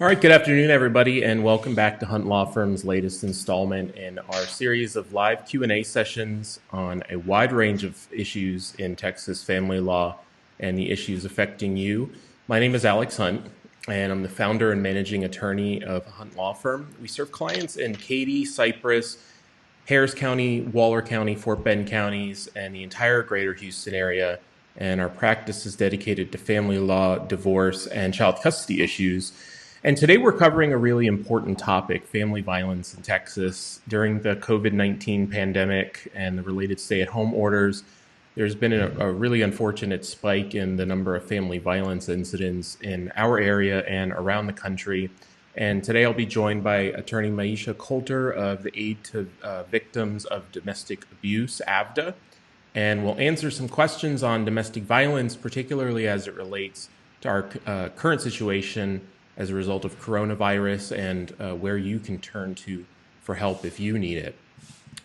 All right, good afternoon, everybody, and welcome back to Hunt Law Firm's latest installment in our series of live Q&A sessions on a wide range of issues in Texas family law and the issues affecting you. My name is Alex Hunt, and I'm the founder and managing attorney of Hunt Law Firm. We serve clients in Katy, Cypress, Harris County, Waller County, Fort Bend counties, and the entire greater Houston area. And our practice is dedicated to family law, divorce, and child custody issues. And today we're covering a really important topic, family violence in Texas. During the COVID-19 pandemic and the related stay-at-home orders, there's been a really unfortunate spike in the number of family violence incidents in our area and around the country. And today I'll be joined by attorney Maisha Colter of the Aid to Victims of Domestic Abuse, AVDA. And we'll answer some questions on domestic violence, particularly as it relates to our current situation as a result of coronavirus and where you can turn to for help if you need it.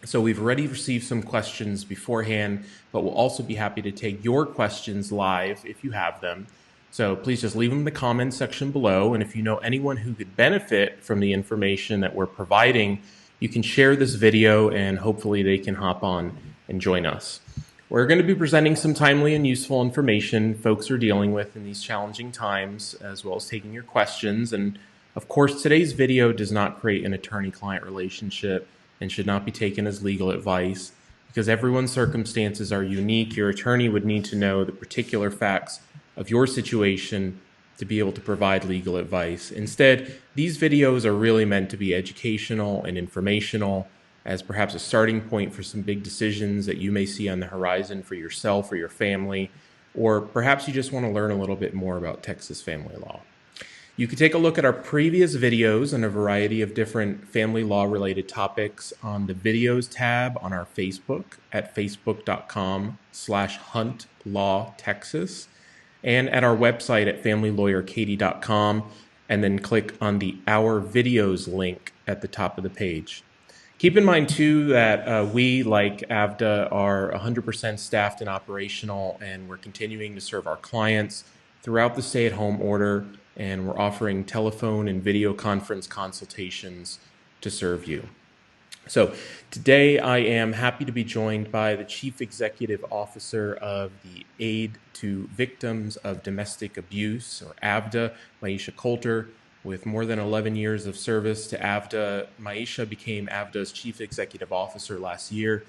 So we've already received some questions beforehand, but we'll also be happy to take your questions live if you have them. So please just leave them in the comments section below. And if you know anyone who could benefit from the information that we're providing, you can share this video and hopefully they can hop on and join us. We're going to be presenting some timely and useful information folks are dealing with in these challenging times, as well as taking your questions. And of course, today's video does not create an attorney-client relationship and should not be taken as legal advice because everyone's circumstances are unique. Your attorney would need to know the particular facts of your situation to be able to provide legal advice. Instead, these videos are really meant to be educational and informational, as perhaps a starting point for some big decisions that you may see on the horizon for yourself or your family, or perhaps you just want to learn a little bit more about Texas family law. You can take a look at our previous videos on a variety of different family law related topics on the videos tab on our Facebook at facebook.com/huntlawtexas and at our website at familylawyerkaty.com, and then click on the Our Videos link at the top of the page. Keep in mind, too, that we, like AVDA, are 100% staffed and operational, and we're continuing to serve our clients throughout the stay-at-home order, and we're offering telephone and video conference consultations to serve you. So today I am happy to be joined by the Chief Executive Officer of the Aid to Victims of Domestic Abuse, or AVDA, Maisha Colter. With more than 11 years of service to AVDA, Maisha became AVDA's Chief Executive Officer last year.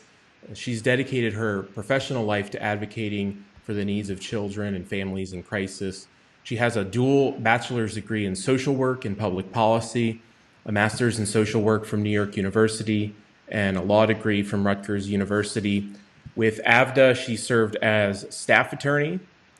She's dedicated her professional life to advocating for the needs of children and families in crisis. She has a dual bachelor's degree in social work and public policy, a master's in social work from New York University, and a law degree from Rutgers University. With AVDA, she served as staff attorney,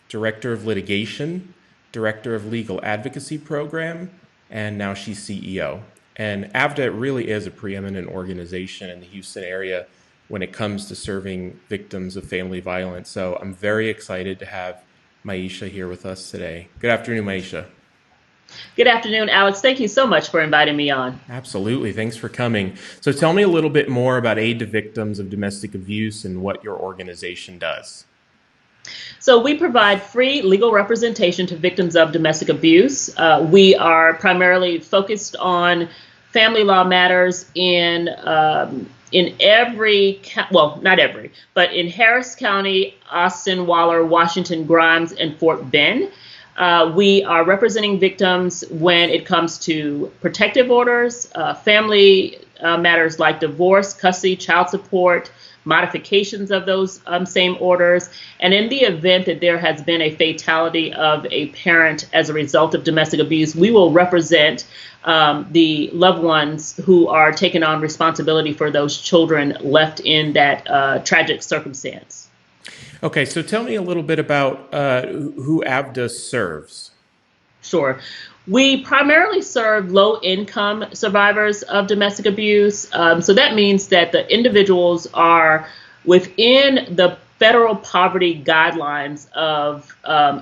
director of litigation, director of legal advocacy program, and now she's CEO. And AVDA really is a preeminent organization in the Houston area when it comes to serving victims of family violence. So I'm very excited to have Maisha here with us today. Good afternoon, Maisha. Good afternoon, Alex. Thank you so much for inviting me on. Absolutely. Thanks for coming. So tell me a little bit more about Aid to Victims of Domestic Abuse and what your organization does. So we provide free legal representation to victims of domestic abuse. We are primarily focused on family law matters in every, well, not every, but in Harris County, Austin, Waller, Washington, Grimes, and Fort Bend. We are representing victims when it comes to protective orders, family matters like divorce, custody, child support, modifications of those same orders. And in the event that there has been a fatality of a parent as a result of domestic abuse, we will represent the loved ones who are taking on responsibility for those children left in that tragic circumstance. Okay, so tell me a little bit about who AVDA serves. Sure. We primarily serve low-income survivors of domestic abuse. So that means that the individuals are within the federal poverty guidelines of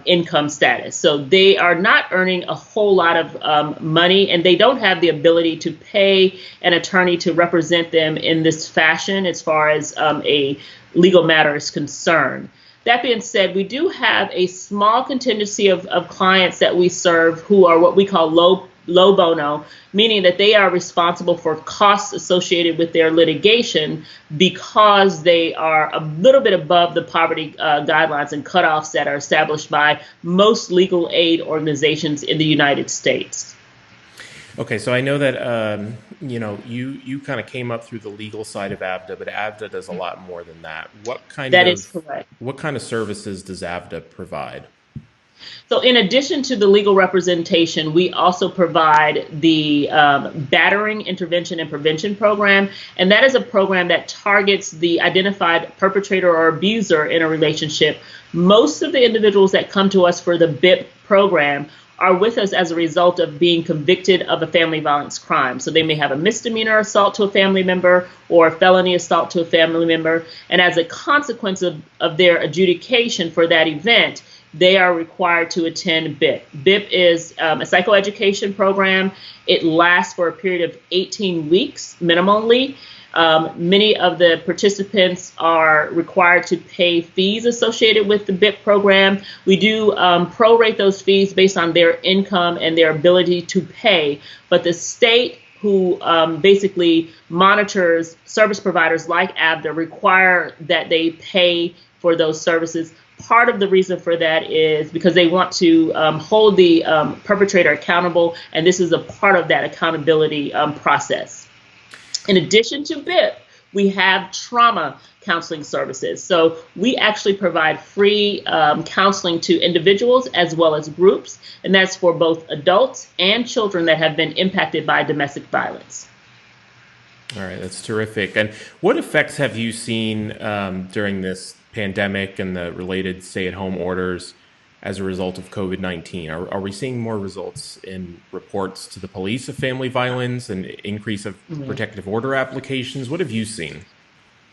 income status. So they are not earning a whole lot of money, and they don't have the ability to pay an attorney to represent them in this fashion as far as a legal matter is concerned. That being said, we do have a small contingency of clients that we serve who are what we call low low bono, meaning that they are responsible for costs associated with their litigation because they are a little bit above the poverty guidelines and cutoffs that are established by most legal aid organizations in the United States. Okay, so I know that you kind of came up through the legal side of AVDA, but AVDA does a lot more than that. That is correct. What kind of services does AVDA provide? So in addition to the legal representation, we also provide the Battering Intervention and Prevention Program, and that is a program that targets the identified perpetrator or abuser in a relationship. Most of the individuals that come to us for the BIP program are with us as a result of being convicted of a family violence crime. So they may have a misdemeanor assault to a family member or a felony assault to a family member. And as a consequence of their adjudication for that event, they are required to attend BIP. BIP is a psychoeducation program. It lasts for a period of 18 weeks minimally. Many of the participants are required to pay fees associated with the BIP program. We do prorate those fees based on their income and their ability to pay, but the state who basically monitors service providers like AVDA require that they pay for those services. Part of the reason for that is because they want to hold the perpetrator accountable, and this is a part of that accountability process. In addition to BIP, we have trauma counseling services. So we actually provide free counseling to individuals as well as groups, and that's for both adults and children that have been impacted by domestic violence. All right, that's terrific. And what effects have you seen during this pandemic and the related stay-at-home orders as a result of COVID-19? Are we seeing more results in reports to the police of family violence and increase of protective order applications? What have you seen?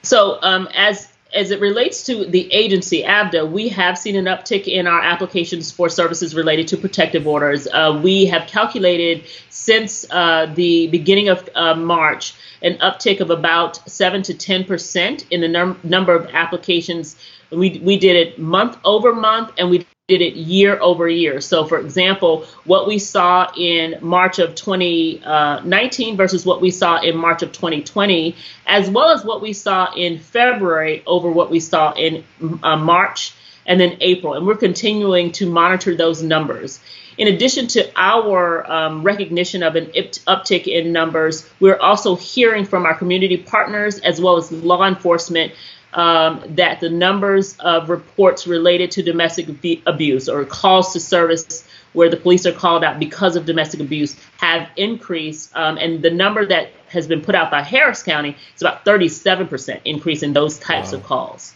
So as it relates to the agency, AVDA, we have seen an uptick in our applications for services related to protective orders. We have calculated since the beginning of March an uptick of about 7 to 10% in the number of applications. We did it month over month, and we did it year over year. So, for example, what we saw in March of 2019 versus what we saw in March of 2020, as well as what we saw in February over what we saw in March and then April. And we're continuing to monitor those numbers. In addition to our recognition of an uptick in numbers, we're also hearing from our community partners as well as law enforcement that the numbers of reports related to domestic abuse or calls to service where the police are called out because of domestic abuse have increased. And the number that has been put out by Harris County is about 37% increase in those types of calls.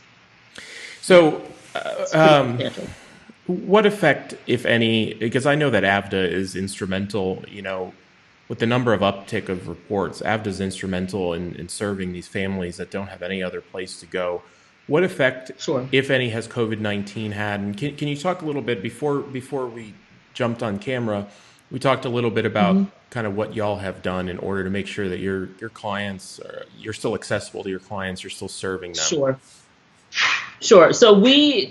So what effect, if any, because I know that AVDA is instrumental, with the number of uptick of reports, AVDA is instrumental in serving these families that don't have any other place to go. What effect, if any, has COVID-19 had? And can you talk a little bit, before we jumped on camera, we talked a little bit about kind of what y'all have done in order to make sure that your clients, you're still accessible to your clients, you're still serving them. Sure. So we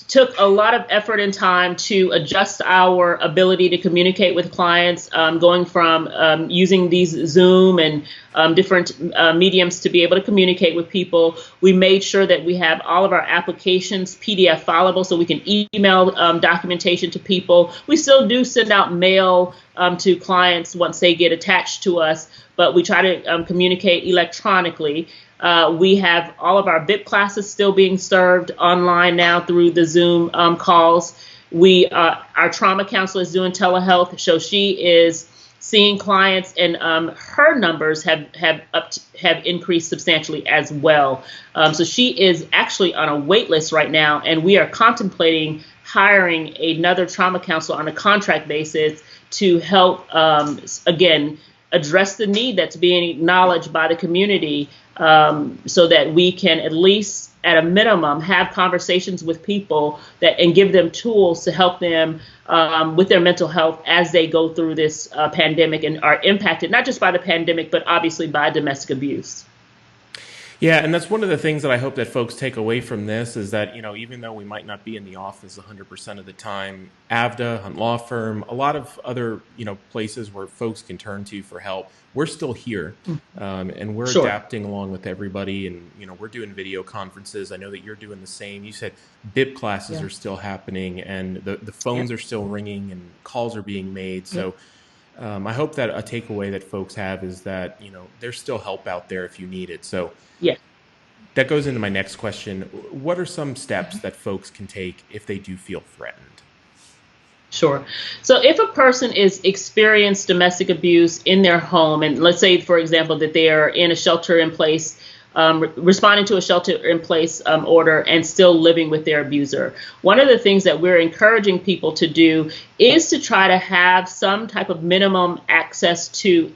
took a lot of effort and time to adjust our ability to communicate with clients, going from using these Zoom and different mediums to be able to communicate with people. We made sure that we have all of our applications PDF fileable so we can email documentation to people. We still do send out mail to clients once they get attached to us, but we try to communicate electronically. We have all of our BIP classes still being served online now through the Zoom calls. Our trauma counselor is doing telehealth, so she is seeing clients, and her numbers have increased substantially as well. So she is actually on a wait list right now, and we are contemplating hiring another trauma counselor on a contract basis to help, again, address the need that's being acknowledged by the community, so that we can at least, at a minimum, have conversations with people and give them tools to help them with their mental health as they go through this pandemic and are impacted not just by the pandemic, but obviously by domestic abuse. Yeah, and that's one of the things that I hope that folks take away from this is that, even though we might not be in the office 100% of the time, AVDA, Hunt Law Firm, a lot of other, places where folks can turn to for help, we're still here. And we're Sure. adapting along with everybody. And, we're doing video conferences. I know that you're doing the same. You said BIP classes Yeah. are still happening and the phones are still ringing and calls are being made. So I hope that a takeaway that folks have is that, there's still help out there if you need it. So Yeah. that goes into my next question. What are some steps that folks can take if they do feel threatened? Sure. So if a person is experienced domestic abuse in their home, and let's say, for example, that they are in a shelter in place, responding to a shelter in place order and still living with their abuser, one of the things that we're encouraging people to do is to try to have some type of minimum access to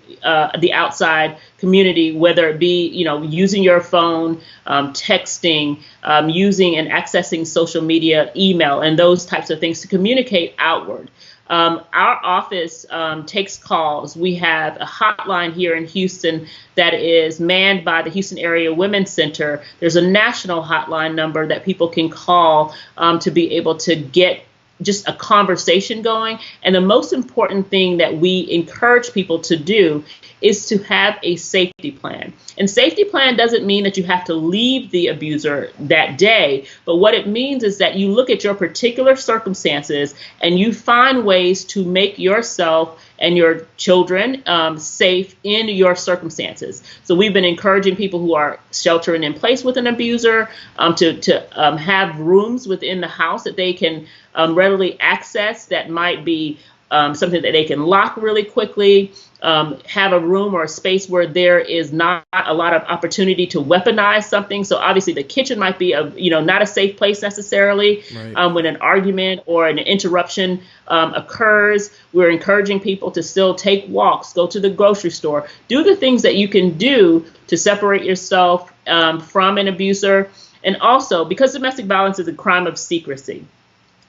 the outside community, whether it be, using your phone, texting, using and accessing social media, email, and those types of things to communicate outward. Our office takes calls. We have a hotline here in Houston that is manned by the Houston Area Women's Center. There's a national hotline number that people can call to be able to get just a conversation going. And the most important thing that we encourage people to do is to have a safety plan. And safety plan doesn't mean that you have to leave the abuser that day, but what it means is that you look at your particular circumstances and you find ways to make yourself and your children safe in your circumstances. So we've been encouraging people who are sheltering in place with an abuser to have rooms within the house that they can readily access that might be something that they can lock really quickly, have a room or a space where there is not a lot of opportunity to weaponize something. So obviously the kitchen might be not a safe place necessarily. Right. When an argument or an interruption occurs, we're encouraging people to still take walks, go to the grocery store, do the things that you can do to separate yourself from an abuser. And also, because domestic violence is a crime of secrecy,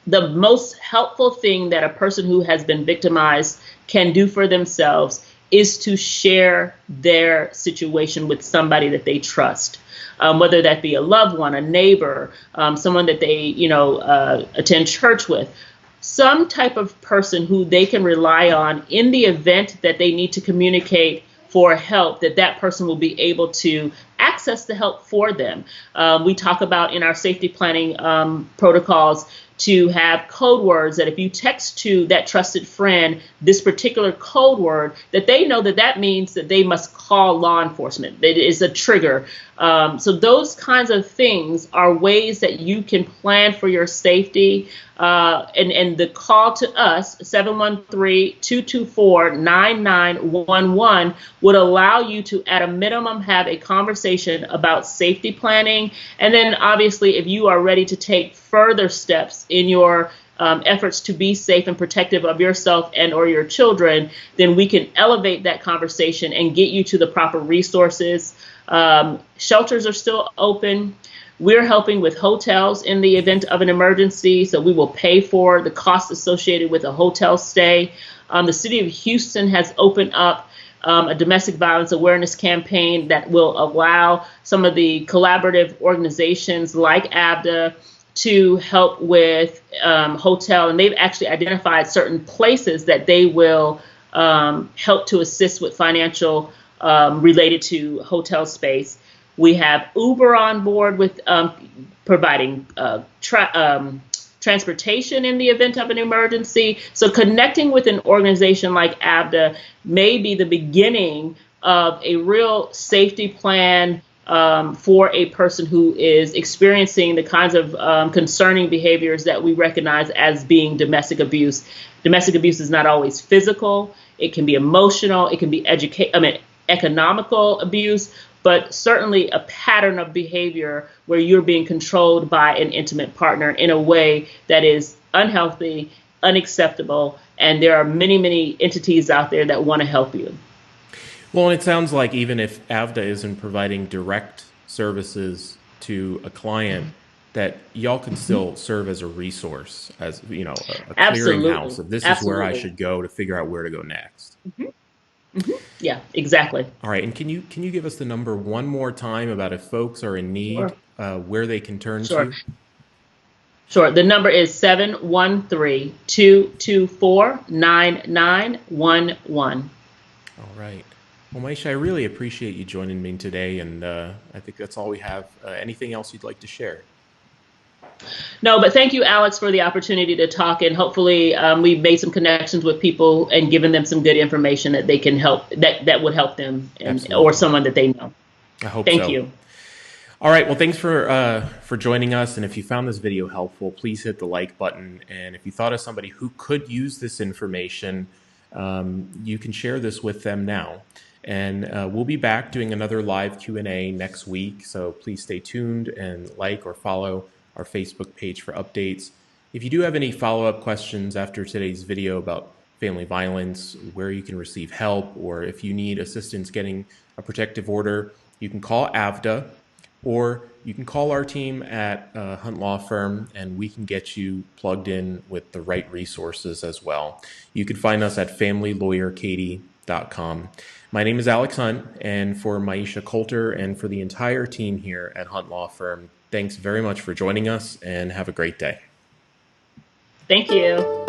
the most helpful thing that a person who has been victimized can do for themselves is to share their situation with somebody that they trust, whether that be a loved one, a neighbor, someone that they, attend church with, some type of person who they can rely on in the event that they need to communicate for help, that person will be able to access the help for them. We talk about in our safety planning protocols to have code words that if you text to that trusted friend this particular code word, that they know that means that they must call law enforcement. That it is a trigger. So those kinds of things are ways that you can plan for your safety. And the call to us, 713-224-9911, would allow you to, at a minimum, have a conversation about safety planning. And then obviously, if you are ready to take further steps in your efforts to be safe and protective of yourself and or your children, then we can elevate that conversation and get you to the proper resources. Shelters are still open. We're helping with hotels in the event of an emergency, so we will pay for the costs associated with a hotel stay. The city of Houston has opened up a domestic violence awareness campaign that will allow some of the collaborative organizations like ABDA to help with hotel, and they've actually identified certain places that they will help to assist with financial related to hotel space. We have Uber on board with providing transportation in the event of an emergency. So connecting with an organization like ABDA may be the beginning of a real safety plan for a person who is experiencing the kinds of concerning behaviors that we recognize as being domestic abuse. Domestic abuse is not always physical. It can be emotional. It can be economical abuse, but certainly a pattern of behavior where you're being controlled by an intimate partner in a way that is unhealthy, unacceptable, and there are many, many entities out there that want to help you. Well, and it sounds like even if AVDA isn't providing direct services to a client, that y'all can still serve as a resource, as a Absolutely. clearinghouse of this is where I should go to figure out where to go next. Mm-hmm. Yeah, exactly. All right, and can you give us the number one more time about if folks are in need, Sure. where they can turn Sure. to? Sure. The number is 713-224-9911. All right. Well, Maisha, I really appreciate you joining me today, and I think that's all we have. Anything else you'd like to share? No, but thank you, Alex, for the opportunity to talk, and hopefully we've made some connections with people and given them some good information that they can help, that would help them, or someone that they know. I hope Thank so. you. All right. Well, thanks for joining us. And if you found this video helpful, please hit the like button. And if you thought of somebody who could use this information, you can share this with them now. And we'll be back doing another live Q&A next week. So please stay tuned and like or follow our Facebook page for updates. If you do have any follow-up questions after today's video about family violence, where you can receive help, or if you need assistance getting a protective order, you can call AVDA, or you can call our team at Hunt Law Firm, and we can get you plugged in with the right resources as well. You can find us at familylawyerkatie.com. My name is Alex Hunt, and for Maisha Colter and for the entire team here at Hunt Law Firm, thanks very much for joining us, and have a great day. Thank you.